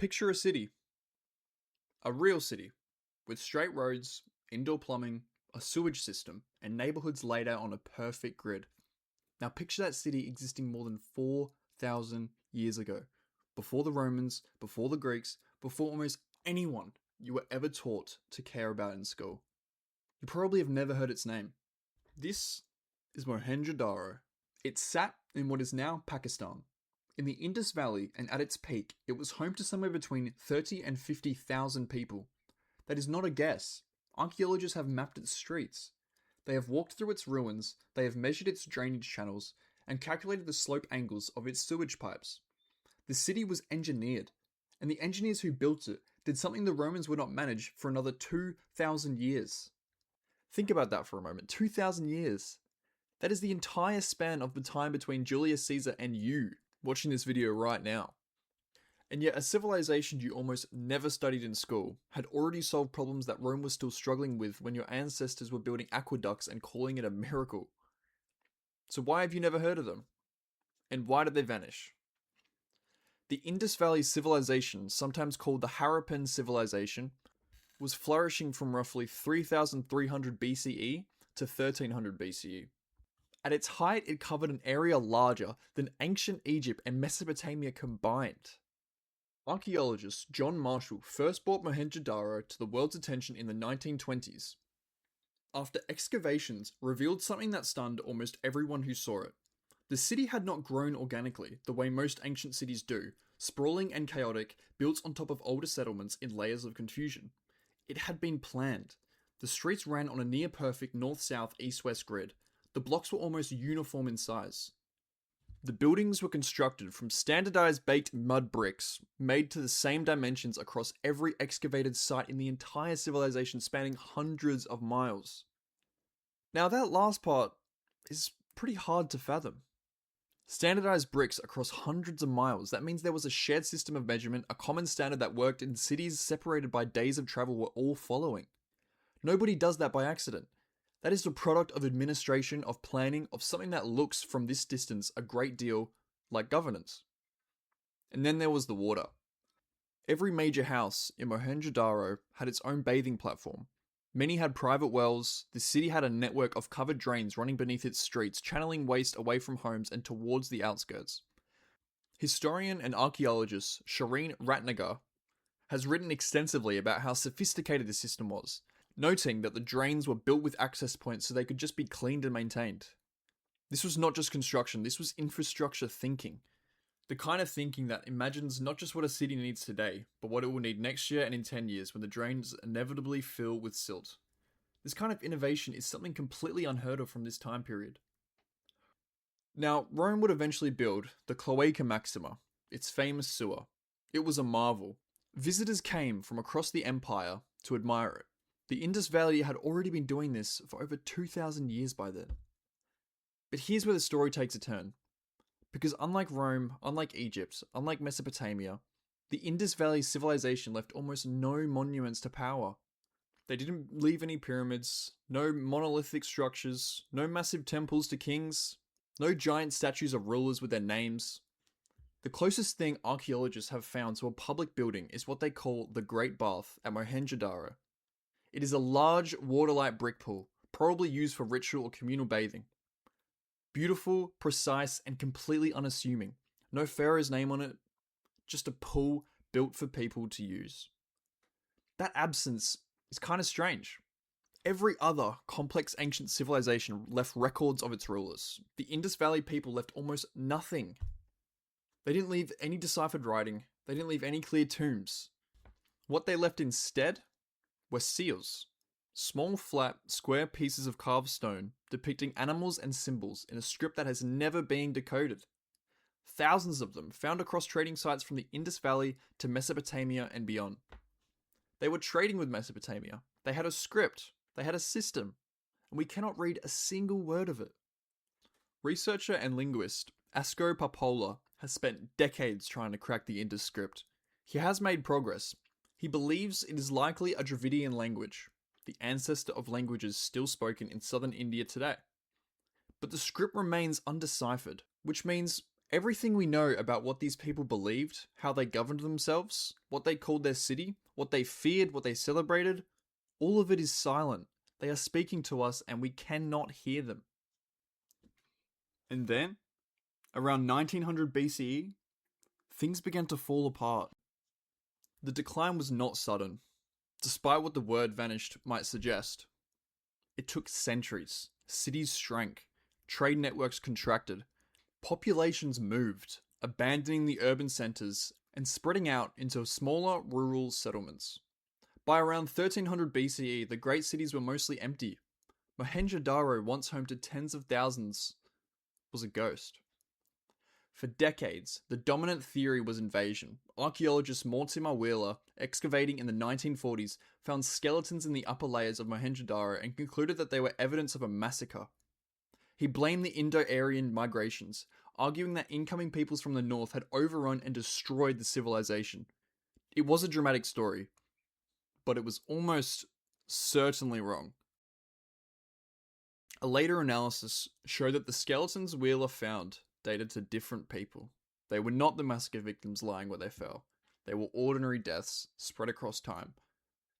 Picture a city, a real city, with straight roads, indoor plumbing, a sewage system, and neighborhoods laid out on a perfect grid. Now picture that city existing more than 4,000 years ago, before the Romans, before the Greeks, before almost anyone you were ever taught to care about in school. You probably have never heard its name. This is Mohenjo-daro. It sat in what is now Pakistan. In the Indus Valley, and at its peak, it was home to somewhere between 30 and 50,000 people. That is not a guess. Archaeologists have mapped its streets. They have walked through its ruins, they have measured its drainage channels, and calculated the slope angles of its sewage pipes. The city was engineered, and the engineers who built it did something the Romans would not manage for another 2,000 years. Think about that for a moment. 2,000 years. That is the entire span of the time between Julius Caesar and you watching this video right now. And yet a civilization you almost never studied in school had already solved problems that Rome was still struggling with when your ancestors were building aqueducts and calling it a miracle. So why have you never heard of them? And why did they vanish? The Indus Valley Civilization, sometimes called the Harappan Civilization, was flourishing from roughly 3,300 BCE to 1300 BCE. At its height, it covered an area larger than ancient Egypt and Mesopotamia combined. Archaeologist John Marshall first brought Mohenjo-daro to the world's attention in the 1920s, after excavations revealed something that stunned almost everyone who saw it. The city had not grown organically, the way most ancient cities do, sprawling and chaotic, built on top of older settlements in layers of confusion. It had been planned. The streets ran on a near-perfect north-south, east-west grid. The blocks were almost uniform in size. The buildings were constructed from standardized baked mud bricks, made to the same dimensions across every excavated site in the entire civilization, spanning hundreds of miles. Now that last part is pretty hard to fathom. Standardized bricks across hundreds of miles, that means there was a shared system of measurement, a common standard that worked in cities separated by days of travel were all following. Nobody does that by accident. That is the product of administration, of planning, of something that looks from this distance a great deal like governance. And then there was the water. Every major house in Mohenjo-daro had its own bathing platform. Many had private wells. The city had a network of covered drains running beneath its streets, channeling waste away from homes and towards the outskirts. Historian and archaeologist Shireen Ratnagar has written extensively about how sophisticated the system was, noting that the drains were built with access points so they could just be cleaned and maintained. This was not just construction, this was infrastructure thinking. The kind of thinking that imagines not just what a city needs today, but what it will need next year and in 10 years when the drains inevitably fill with silt. This kind of innovation is something completely unheard of from this time period. Now, Rome would eventually build the Cloaca Maxima, its famous sewer. It was a marvel. Visitors came from across the empire to admire it. The Indus Valley had already been doing this for over 2,000 years by then. But here's where the story takes a turn. Because unlike Rome, unlike Egypt, unlike Mesopotamia, the Indus Valley Civilization left almost no monuments to power. They didn't leave any pyramids, no monolithic structures, no massive temples to kings, no giant statues of rulers with their names. The closest thing archaeologists have found to a public building is what they call the Great Bath at Mohenjo-daro. It is a large waterlight brick pool, probably used for ritual or communal bathing. Beautiful, precise, and completely unassuming. No pharaoh's name on it, just a pool built for people to use. That absence is kind of strange. Every other complex ancient civilization left records of its rulers. The Indus Valley people left almost nothing. They didn't leave any deciphered writing. They didn't leave any clear tombs. What they left instead were seals. Small, flat, square pieces of carved stone depicting animals and symbols in a script that has never been decoded. Thousands of them found across trading sites from the Indus Valley to Mesopotamia and beyond. They were trading with Mesopotamia. They had a script. They had a system. And we cannot read a single word of it. Researcher and linguist Asko Papola has spent decades trying to crack the Indus script. He has made progress. He believes it is likely a Dravidian language, the ancestor of languages still spoken in southern India today. But the script remains undeciphered, which means Everything we know about what these people believed, how they governed themselves, what they called their city, what they feared, what they celebrated, all of it is silent. They are speaking to us and we cannot hear them. And then, around 1900 BCE, things began to fall apart. The decline was not sudden, despite what the word vanished might suggest. It took centuries. Cities shrank, trade networks contracted, populations moved, abandoning the urban centres and spreading out into smaller rural settlements. By around 1300 BCE, the great cities were mostly empty. Mohenjo-daro, once home to tens of thousands, was a ghost. For decades, the dominant theory was invasion. Archaeologist Mortimer Wheeler, excavating in the 1940s, found skeletons in the upper layers of Mohenjo-daro and concluded that they were evidence of a massacre. He blamed the Indo-Aryan migrations, arguing that incoming peoples from the north had overrun and destroyed the civilization. It was a dramatic story, but it was almost certainly wrong. A later analysis showed that the skeletons Wheeler found dated to different people. They were not the massacre victims lying where they fell. They were ordinary deaths spread across time.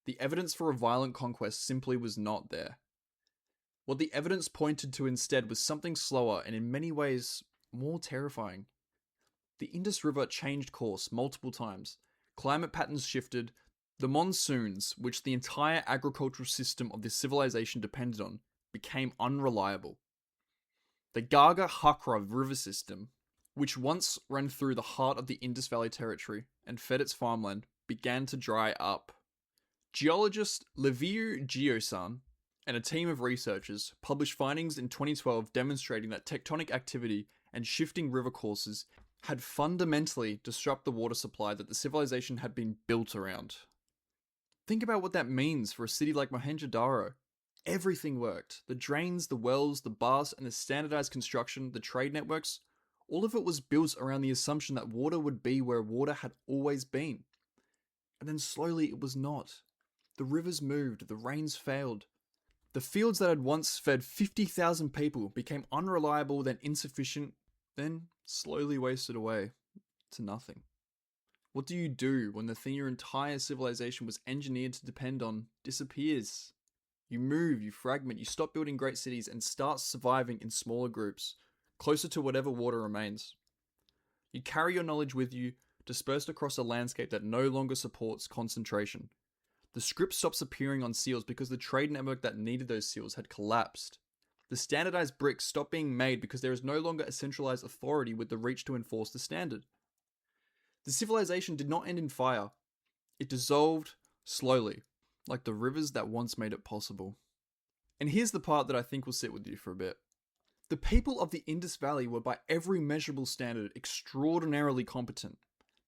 The evidence for a violent conquest simply was not there. What the evidence pointed to instead was something slower and in many ways more terrifying. The Indus River changed course multiple times. Climate patterns shifted. The monsoons, which the entire agricultural system of this civilization depended on, became unreliable. The Gargar-Hakra river system, which once ran through the heart of the Indus Valley territory and fed its farmland, began to dry up. Geologist Liviu Giosan and a team of researchers published findings in 2012 demonstrating that tectonic activity and shifting river courses had fundamentally disrupted the water supply that the civilization had been built around. Think about what that means for a city like Mohenjo-daro. Everything worked. The drains, the wells, the baths, and the standardized construction, the trade networks, all of it was built around the assumption that water would be where water had always been. And then slowly it was not. The rivers moved, the rains failed. The fields that had once fed 50,000 people became unreliable, then insufficient, then slowly wasted away to nothing. What do you do when the thing your entire civilization was engineered to depend on disappears? You move, you fragment, you stop building great cities and start surviving in smaller groups, closer to whatever water remains. You carry your knowledge with you, dispersed across a landscape that no longer supports concentration. The script stops appearing on seals because the trade network that needed those seals had collapsed. The standardized bricks stop being made because there is no longer a centralized authority with the reach to enforce the standard. The civilization did not end in fire. It dissolved slowly, like the rivers that once made it possible. And here's the part that I think will sit with you for a bit. The people of the Indus Valley were by every measurable standard extraordinarily competent.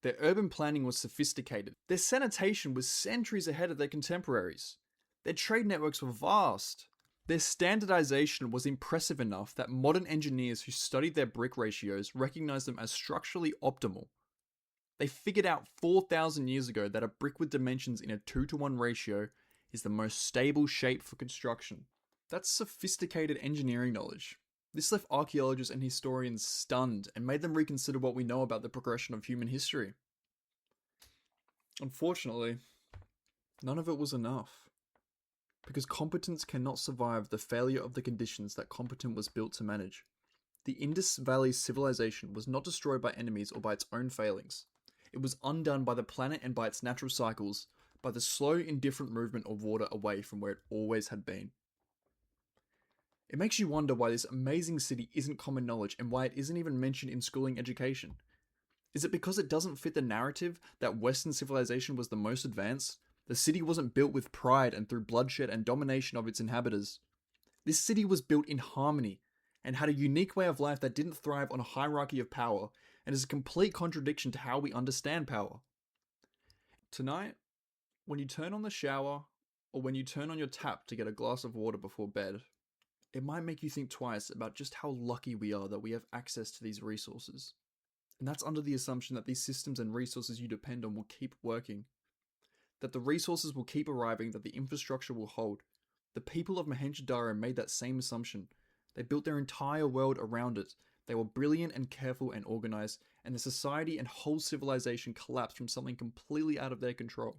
Their urban planning was sophisticated. Their sanitation was centuries ahead of their contemporaries. Their trade networks were vast. Their standardization was impressive enough that modern engineers who studied their brick ratios recognized them as structurally optimal. They figured out 4,000 years ago that a brick with dimensions in a 2-to-1 ratio is the most stable shape for construction. That's sophisticated engineering knowledge. This left archaeologists and historians stunned and made them reconsider what we know about the progression of human history. Unfortunately, none of it was enough. Because competence cannot survive the failure of the conditions that competent was built to manage. The Indus Valley Civilization was not destroyed by enemies or by its own failings. It was undone by the planet and by its natural cycles, by the slow, indifferent movement of water away from where it always had been. It makes you wonder why this amazing city isn't common knowledge and why it isn't even mentioned in schooling education. Is it because it doesn't fit the narrative that Western civilization was the most advanced? The city wasn't built with pride and through bloodshed and domination of its inhabitants. This city was built in harmony and had a unique way of life that didn't thrive on a hierarchy of power and is a complete contradiction to how we understand power. Tonight, when you turn on the shower or when you turn on your tap to get a glass of water before bed, it might make you think twice about just how lucky we are that we have access to these resources. And that's under the assumption that these systems and resources you depend on will keep working. That the resources will keep arriving, that the infrastructure will hold. The people of Mohenjo-daro made that same assumption. They built their entire world around it. They were brilliant and careful and organized, and the society and whole civilization collapsed from something completely out of their control.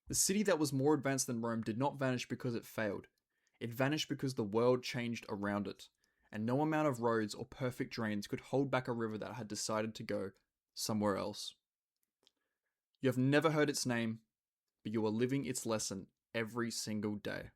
The city that was more advanced than Rome did not vanish because it failed. It vanished because the world changed around it, and no amount of roads or perfect drains could hold back a river that had decided to go somewhere else. You have never heard its name, but you are living its lesson every single day.